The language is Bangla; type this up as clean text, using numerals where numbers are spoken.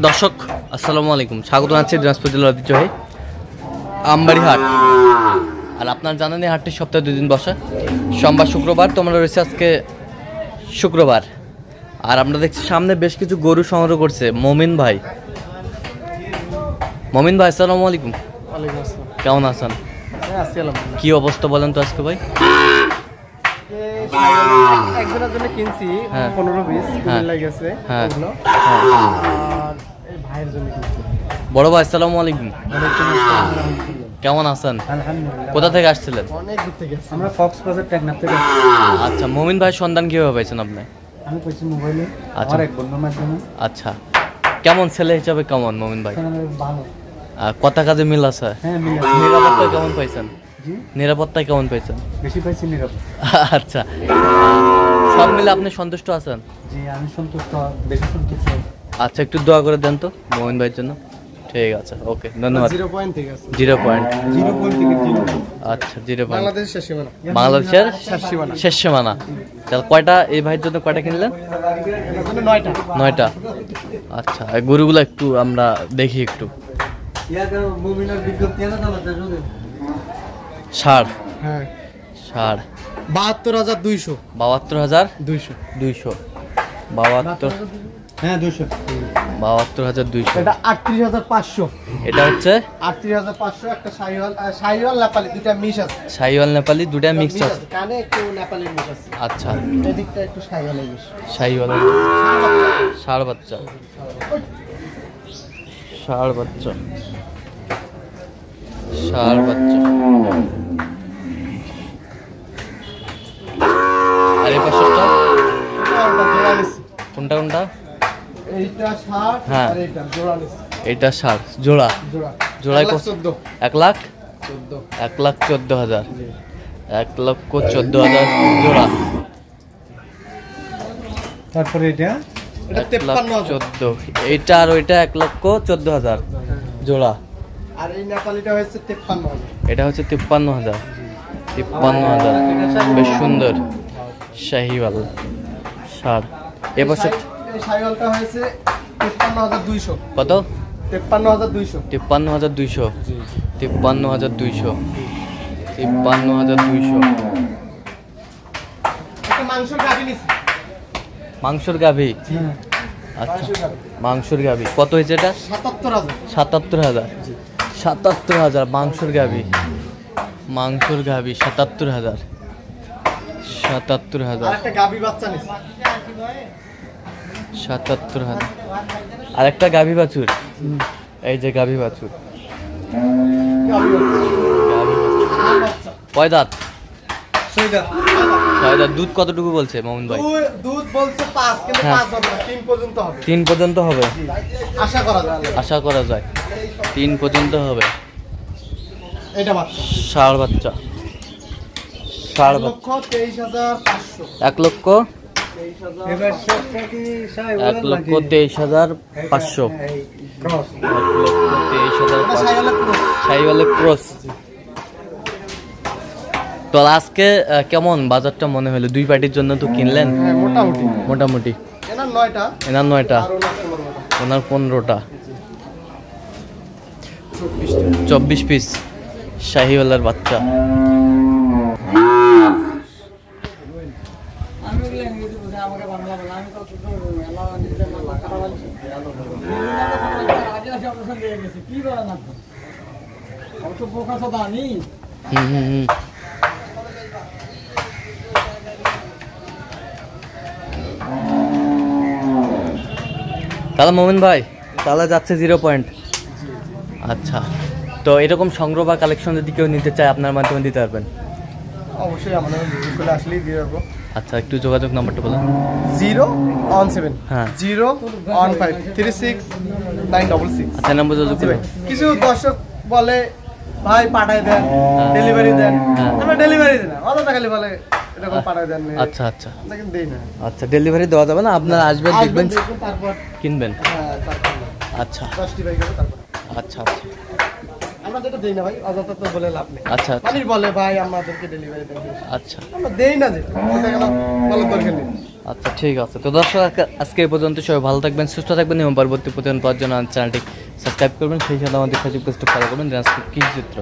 দর্শক আসসালামু আলাইকুম, স্বাগত জানাচ্ছি দিনাজপুর জেলার ঐতিহ্যবাহী আমবাড়ি হাট। আর আপনারা জানেন এই হাটটি সপ্তাহে 2 দিন বসে, সোমবার শুক্রবার। তো আমরা রয়েছে আজকে শুক্রবার। আর আমরা দেখছি সামনে বেশ কিছু গরু সংগ্রহ করছে মমিন ভাই। মমিন ভাই আসসালামু আলাইকুম। ওয়ালাইকুম আসসালাম। কেমন আছেন? আছি আলহামদুলিল্লাহ। কি অবস্থা বলেন তো আজকে ভাই? একজনের জন্য কিনছি 15-20 লেগেছে এগুলো। আর এই ভাইয়ের জন্য কিনছি। বড় ভাই আসসালামু আলাইকুম। কেমন আছেন? আলহামদুলিল্লাহ। কোথা থেকে আসছিলেন? অনেক দূর থেকে আমরা কক্সবাজার টেকনাফ থেকে। আচ্ছা, মমিন ভাই সন্ধান কিভাবে পাইছেন আপনি? আমি কইছি মোবাইলে। আচ্ছা। আমার এক বন্ধুর মাধ্যমে। আচ্ছা, কেমন ছেলে হিসাবে কেমন মমিন ভাই? ভালো। কথা কাজে মিল আছে? হ্যাঁ মিল আছে। নিরাপত্তায় কেমন পাইছেন? জি নিরাপত্তায় কেমন পাইছেন? বেশি পাইছি নিরাপদ। আচ্ছা, সব মিলে আপনি সন্তুষ্ট আছেন? জি আমি সন্তুষ্ট, বেশি সন্তুষ্ট। আচ্ছা, একটু দোয়া করে দেন তো মমিন ভাইয়ের জন্য। ঠিক আছে, ওকে, ধন্যবাদ। 0 পয়েন্ট থেকে আছে। 0 পয়েন্ট। 0 পয়েন্ট থেকে 0। আচ্ছা, 0 পয়েন্ট। বাংলাদেশের শেষ সীমানা। বাংলাদেশের শেষ সীমানা। শেষ সীমানা। তাহলে কয়টা এই ভাইয়ের জন্য কয়টা কিনলেন? 9টা। 9টা। আচ্ছা, এই গরুগুলো একটু আমরা দেখি একটু। ষাড়। হ্যাঁ ষাড় 72,200। 72,200। 72। হ্যাঁ 200। 72,200। এটা 38,500। এটা হচ্ছে 38,500। একটা শাহিওয়াল নেপালি, দুটো মিক্স আছে। শাহিওয়াল নেপালি দুটা মিক্স আছে। কানে একটু নেপালি মিক্স আছে। আচ্ছা, এদিকটা একটু শাহিওয়াল মিক্স। শাহিওয়াল ষাড় বাচ্চা। ষাড় বাচ্চা। ষাড় বাচ্চা। আর এই পাশেরটা কোনটা কোনটা? এইটা 60 হ্যাঁ। আর এইটা জোড়া নিছে। এটা ষাড় জোড়া। জোড়ায় 1,14,000। 1,14,000। 1,14,000। 1,14,000 জোড়া। তারপরে এটা 53,000। এইটা আর ওইটা 1,14,000 জোড়া। আর এই নেপালিটা হচ্ছে 53,000। এটা হচ্ছে 53,000। 53,000 বেশ সুন্দর শাহিওয়াল ষাড়। এবার এই শাহিওয়ালটা হয়েছে 53,200। কত? 53,200। 53,200। 53,200। 53,200। একটা মাংসের গাভী নিছে। মাংসের গাভী। আচ্ছা, মাংসের গাভী কত হয়েছে এটা? 77,000। 77,000। 77,000 মাংসের গাভী। মাংসের গাভী 77,000। 77,000। আর একটা গাভী বাচ্চা নিছে। 77,000। আর একটা গাভী বাছুর। এই যে গাভী বাছুর। কয় দাঁত? 6 দাঁত। ছয় দাঁত। দুধ কতটুকু বলছে মমিন ভাই? দুধ বলছে 5, কিন্তু 5 হবে না, 3 পর্যন্ত হবে। 3 পর্যন্ত হবে আশা করা যায়। আশা করা যায়। 3 পর্যন্ত হবে। এটা বাচ্চা। ষাড় বাচ্চা। ষাড় বাচ্চা 1,23,500। 1,23,500। 1,23,500 শাহিওয়ালের ক্রস। তো আজকে কেমন বাজারটা মনে হলো? 2 পার্টির জন্য তো কিনলেন? হ্যাঁ মোটামুটি। মোটামুটি। এনার 9টা। এনার 9টা। আর ওনার 15টা। ওনার 15টা। 24 পিস শাহিওয়ালের বাচ্চা। তাহলে মোমিন ভাই তাহলে যাচ্ছে 0 পয়েন্ট। আচ্ছা, তো এরকম সংগ্রহ বা কালেকশন যদি কেউ নিতে চায় আপনার মাধ্যমে দিতে পারবেন? অবশ্যই আমাদের ভিডিওগুলো আসলেই দিয়ে দেবো। আচ্ছা, একটু যোগাযোগ নাম্বারটা বলুন। 017 হ্যাঁ 015366966। আচ্ছা, নাম্বার যোগাযোগ করুন। কিছু দর্শক বলে ভাই পাঠাই দেন, ডেলিভারি দেন। আমরা ডেলিভারি দিই না, অত টাকা বলে এরকম পাঠাই দেন। আচ্ছা আচ্ছা কিন্তু দেই না। আচ্ছা, ডেলিভারি দেওয়া যাবে না? আপনারা আসবেন, দেখবেন, তারপর কিনবেন। হ্যাঁ তারপর আচ্ছা 10টি বাইক হবে তারপর। আচ্ছা আচ্ছা। আমরা যেটা দেই না ভাই, অযথা তো বলে লাভ নেই। আচ্ছা আচ্ছা মানুষ বলে ভাই আমাদেরকে ডেলিভারি দেন, আচ্ছা আমরা দেই না, যেটা সেটা কেন বলার দরকার নেই। আচ্ছা ঠিক আছে। তো দর্শক আজকে এই পর্যন্ত, সবাই ভালো থাকবেন, সুস্থ থাকবেন এবং পরবর্তী প্রতিদিন পাওয়ার জন্য চ্যানেলটি সাবস্ক্রাইব করবেন, সেই সাথে আমাদের ফেসবুক পেজটা ফলো করবেন দিনাজপুর কৃষি চিত্র।